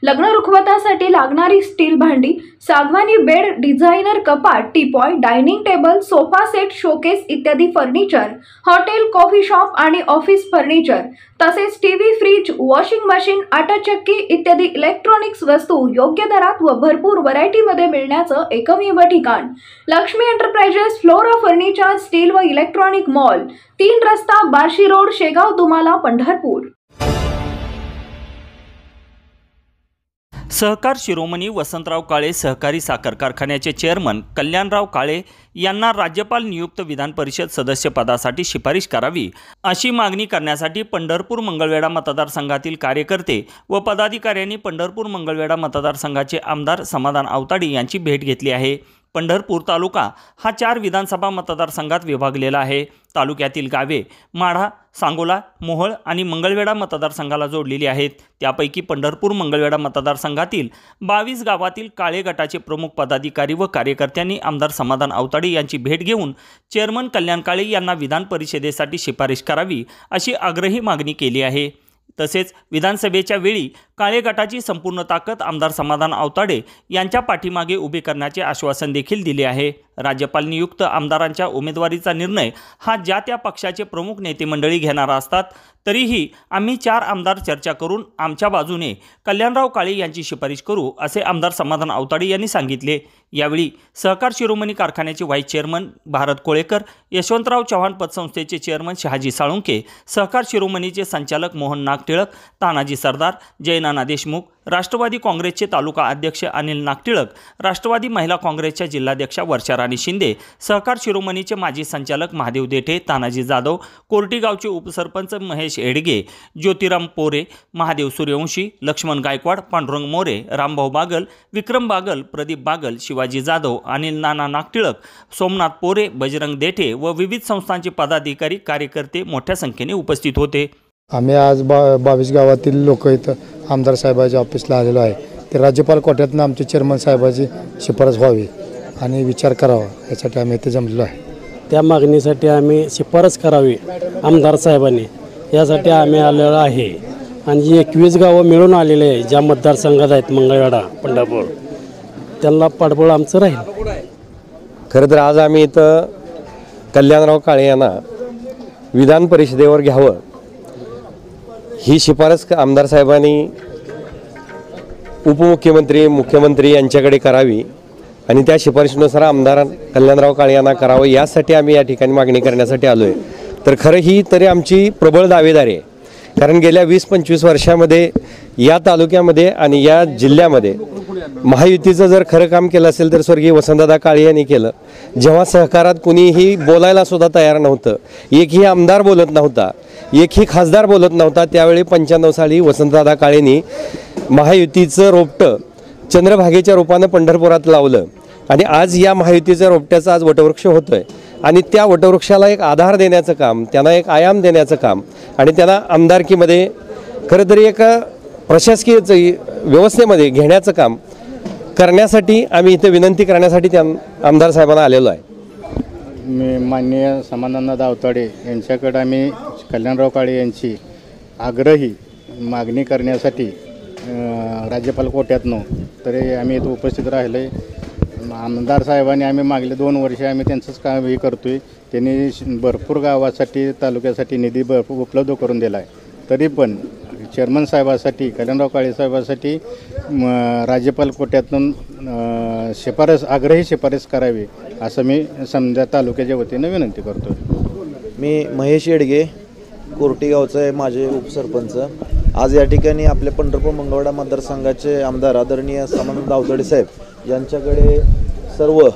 लग्न रुखवतासाठी लागणारी स्टील भांडी, सागवानी बेड, डिझायनर कपाट, teapoy, dining table, sofa set, showcase इत्यादी फर्निचर, हॉटेल, कॉफी शॉप आणि ऑफिस फर्निचर, तसेच टीव्ही, फ्रीज, वॉशिंग मशीन, आटा चक्की इत्यादी इलेक्ट्रॉनिक्स वस्तू योग्य दरात व भरपूर व्हरायटीमध्ये मिळण्याचं एकमेव ठिकाण Lakshmi enterprises flora furniture steel व इलेक्ट्रॉनिक मॉल, 3 रस्ता, बार्शी रोड, शेगाव दुमाला, पंढरपूर। सहकार शिरोमणी वसंतराव काळे सहकारी साखर कारखान्याचे चेअरमन कल्याणराव काळे यांना राज्यपाल नियुक्त विधान परिषद सदस्य पदासाठी शिफारस करावी अशी मागणी करण्यासाठी पंढरपूर मंगळवेढा मतदारसंघातील कार्यकर्ते व पदाधिकाऱ्यांनी पंढरपूर मंगळवेढा मतदारसंघाचे आमदार समाधान आवताडे यांची भेट घेतली आहे। पंढरपूर तालुका हा 4 विधानसभा मतदारसंघात विभागलेला आहे। तालुक्यातील गावे माढा, सांगोला, मोहोळ आणि मंगळवेढा मतदारसंघाला जोडलेली आहेत। त्यापैकी पंढरपूर मंगळवेढा मतदारसंघातील 22 गावातील काळे गटाचे प्रमुख पदाधिकारी व कार्यकर्त्यांनी आमदार समाधान आवताडे यांची भेट घेऊन चेअरमन कल्याण काळे यांना विधान परिषदेसाठी शिफारस करावी अशी आग्रही मागणी केली आहे। तसेच विधानसभेच्या वेळी काळे गटाची संपूर्ण ताकद आमदार समाधान आवताडे यांच्या पाठीमागे उभे करण्याचे आश्वासन देखील दिले आहे। राज्यपाल नियुक्त आमदारांच्या उमेदवारीचा निर्णय हा ज्या त्या पक्षाचे प्रमुख नेते मंडळी घेणार असतात, तरीही आम्ही 4 आमदार चर्चा करून आमच्या बाजूने कल्याणराव काळे यांची शिफारस करू असे आमदार समाधान आवताडे यांनी सांगितले। यावेळी सहकार शिरोमणी कारखान्याचे व्हाईस चेअरमन भारत कोळेकर, यशवंतराव चव्हाण पतसंस्थेचे चेअरमन शहाजी साळुंके, सहकार शिरोमणीचे संचालक मोहन नागटिळक, तानाजी सरदार, जयनाना देशमुख, राष्ट्रवादी काँग्रेसचे तालुका अध्यक्ष अनिल नागटिळक, राष्ट्रवादी महिला काँग्रेसच्या जिल्हाध्यक्षा वर्षा राणी शिंदे, सहकार शिरोमणीचे माजी संचालक महादेव देठे, तानाजी जाधव, कोर्टी गावचे उपसरपंच महेश एडगे, ज्योतिराम पोरे, महादेव सूर्यवंशी, लक्ष्मण गायकवाड, पांडुरंग मोरे, रामभाऊ बागल, विक्रम बागल, प्रदीप बागल, शिवाजी जाधव, अनिल नाना नागटिळक, सोमनाथ पोरे, बजरंग देठे व विविध संस्थांचे पदाधिकारी कार्यकर्ते मोठ्या संख्येने उपस्थित होते। आम्ही आज 22 गावातील लोक इथं आमदार साहेबांच्या ऑफिसला आलेलो आहे। ते राज्यपाल कोट्यातून आमचे चेअरमन साहेबांची शिफारस व्हावी आणि विचार करावा यासाठी आम्ही इथे जमलेलो आहे। त्या मागणीसाठी आम्ही शिफारस करावी आमदार साहेबांनी, यासाठी आम्ही आलेलो आहे। आणि जी 21 गावं मिळून आलेले आहे ज्या मतदारसंघात आहेत मंगळवेढा, पंढरपूर, त्यांना पाठबळ आमचं राहील। खरं तर आज आम्ही इथं कल्याणराव काळे यांना विधान परिषदेवर घ्यावं ही शिफारस आमदार साहेबांनी उपमुख्यमंत्री, मुख्यमंत्री यांच्याकडे करावी आणि त्या शिफारशीनुसार आमदार कल्याणराव काळे यांना करावं यासाठी आम्ही या ठिकाणी मागणी करण्यासाठी आलो आहे। तर खरं ही तरी आमची प्रबळ दावेदारी आहे, कारण गेल्या 20-25 वर्षामध्ये या तालुक्यामध्ये आणि या जिल्ह्यामध्ये महायुतीचं जर खरं काम केलं असेल तर स्वर्गीय वसंतदादा काळे यांनी केलं। जेव्हा सहकारात कुणीही बोलायला सुद्धा तयार नव्हतं, एकही आमदार बोलत नव्हता, एकही खासदार बोलत नव्हता, त्यावेळी 95 साली वसंतदादा काळेंनी महायुतीचं रोपटं चंद्रभागेच्या रूपानं पंढरपुरात लावलं आणि आज या महायुतीच्या रोपट्याचा आज वटवृक्ष होतोय आणि त्या वटवृक्षाला एक आधार देण्याचं काम, त्यांना एक आयाम देण्याचं काम आणि त्यांना आमदारकीमध्ये खरं तरी एक प्रशासकीय व्यवस्थेमध्ये घेण्याचं काम करण्यासाठी आम्ही इथे विनंती करण्यासाठी त्या आमदार साहेबांना आलेलो आहे। मी माननीय समाधान आवताडे यांच्याकडे आम्ही कल्याणराव काळे यांची आग्रही मागणी करण्यासाठी राज्यपाल कोट्यातनं तरी आम्ही इथं उपस्थित राहिलो आहे। आमदार साहेबांनी आम्ही मागले 2 वर्षे आम्ही त्यांचंच काम हे करतो आहे। त्यांनी भरपूर गावासाठी, तालुक्यासाठी निधी उपलब्ध करून दिला आहे, तरी पण चेअरमन साहेबासाठी, कल्याणराव काळे साहेबासाठी राज्यपाल कोट्यातून आग्रही शिफारस करावी असं मी समजा तालुक्याच्या वतीनं विनंती करतो। मी महेश एडगे, कोर्टी गावचा आहे, माझे उपसरपंच। आज या ठिकाणी आपल्या पंढरपूर मंगळवेढा मतदारसंघाचे आमदार आदरणीय समाधान आवताडे साहेब यांच्याकडे सर्व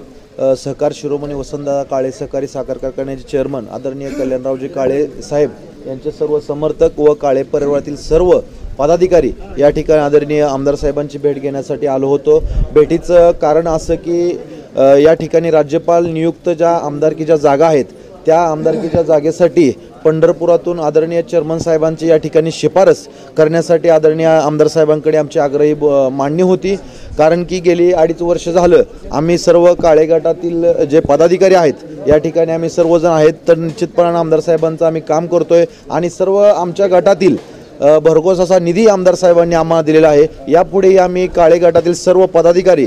सहकार शिरोमणी वसंतदादा काळे सहकारी साखर कारखान्याचे चेअरमन आदरणीय कल्याणरावजी काळे साहेब यांचे सर्व समर्थक व काळे परिवारातील सर्व पदाधिकारी या ठिकाणी आदरणीय आमदार साहेबांची भेट घेण्यासाठी आलो होतो। भेटीचं कारण असं की या ठिकाणी राज्यपाल नियुक्त ज्या आमदारकीच्या जागा आहेत त्या आमदारकीच्या जागेसाठी पंढरपुरातून आदरणीय चेअरमन साहेबांची या ठिकाणी शिफारस करण्यासाठी आदरणीय आमदार साहेबांकडे आमची आग्रही मांडणी होती। कारण की गेली 2.5 वर्ष झालं आम्ही सर्व काळे गटातील जे पदाधिकारी आहेत या ठिकाणी आम्ही सर्वजण आहेत, तर निश्चितपणाने आमदार साहेबांचं आम्ही काम करतोय आणि सर्व आमच्या गटातील भरघोस असा निधी आमदार साहेबांनी आम्हाला दिलेला आहे। यापुढे आम्ही काळे गटातील सर्व पदाधिकारी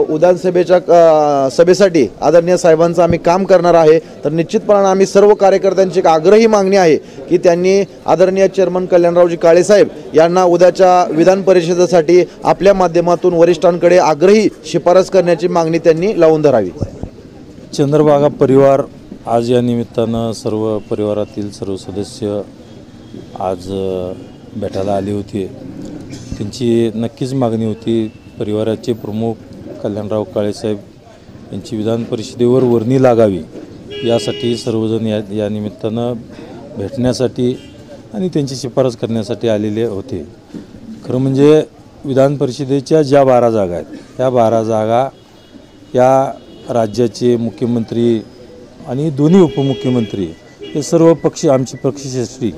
विधानसभेच्या सभेसाठी आदरणीय साहेबांचं आम्ही काम करणार आहे। तर निश्चितपणाने आम्ही सर्व कार्यकर्त्यांची एक आग्रही मागणी आहे की त्यांनी आदरणीय चेअरमन कल्याणरावजी काळे साहेब यांना उद्याच्या विधान परिषदेसाठी आपल्या माध्यमातून वरिष्ठांकडे आग्रही शिफारस करण्याची मागणी त्यांनी लावून धरावी। चंद्रभागा परिवार आज या निमित्तानं सर्व परिवारातील सर्व सदस्य आज भेटायला आले होते। त्यांची नक्कीच मागणी होती परिवाराचे प्रमुख कल्याणराव काळेसाहेब यांची विधान परिषदेवर वर्णी लागावी यासाठी सर्वजण या निमित्तानं भेटण्यासाठी आणि त्यांची शिफारस करण्यासाठी आलेले होते। खरं म्हणजे विधान परिषदेच्या ज्या 12 जागा आहेत त्या 12 जागा या राज्याचे मुख्यमंत्री आणि दोन्ही उपमुख्यमंत्री हे सर्व पक्ष आमची पक्षश्रेष्ठी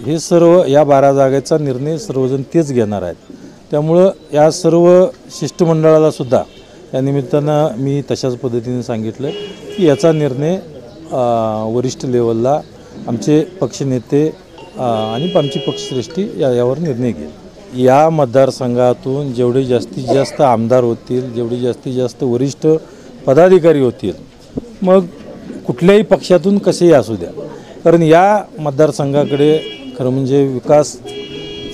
हे सर्व या 12 जागेचा निर्णय सर्वजण तेच घेणार आहेत। त्यामुळं या सर्व शिष्टमंडळाला सुद्धा या निमित्तानं मी तशाच पद्धतीने सांगितलं की याचा निर्णय वरिष्ठ लेवलला आमचे पक्षनेते आणि आमची पक्षश्रेष्ठी यावर निर्णय घेईल। या मतदारसंघातून जेवढे जास्तीत जास्त आमदार होतील, जेवढे जास्तीत जास्त वरिष्ठ पदाधिकारी होतील, मग कुठल्याही पक्षातून कसेही असू द्या, कारण या मतदारसंघाकडे खरं म्हणजे विकास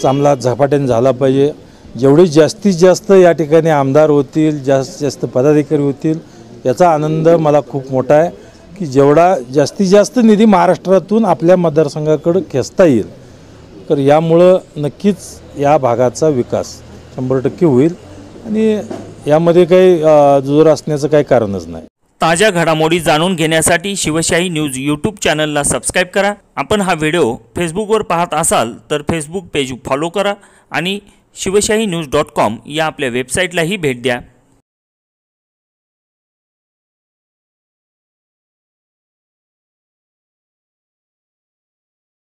चांगला झपाट्याने झाला पाहिजे। जेवढे जास्तीत जास्त या ठिकाणी आमदार होतील, जास्तीत जास्त पदाधिकारी होतील, याचा आनंद मला खूप मोठा आहे की जेवढा जास्तीत जास्त निधी महाराष्ट्रातून आपल्या मतदारसंघाकडे खेचता येईल, तर यामुळं नक्कीच या भागाचा विकास 100% होईल आणि यामध्ये काही जुजोर असण्याचं काही कारणच नाही। ताज्या घडामोडी जाणून घेण्यासाठी शिवशाही न्यूज यूट्यूब चॅनलला सबस्क्राईब करा। आपण हा व्हिडिओ फेसबुकवर पाहत असाल तर फेसबुक पेज फॉलो करा आणि शिवशाही न्यूज.com या आपल्या वेबसाईटलाही भेट द्या।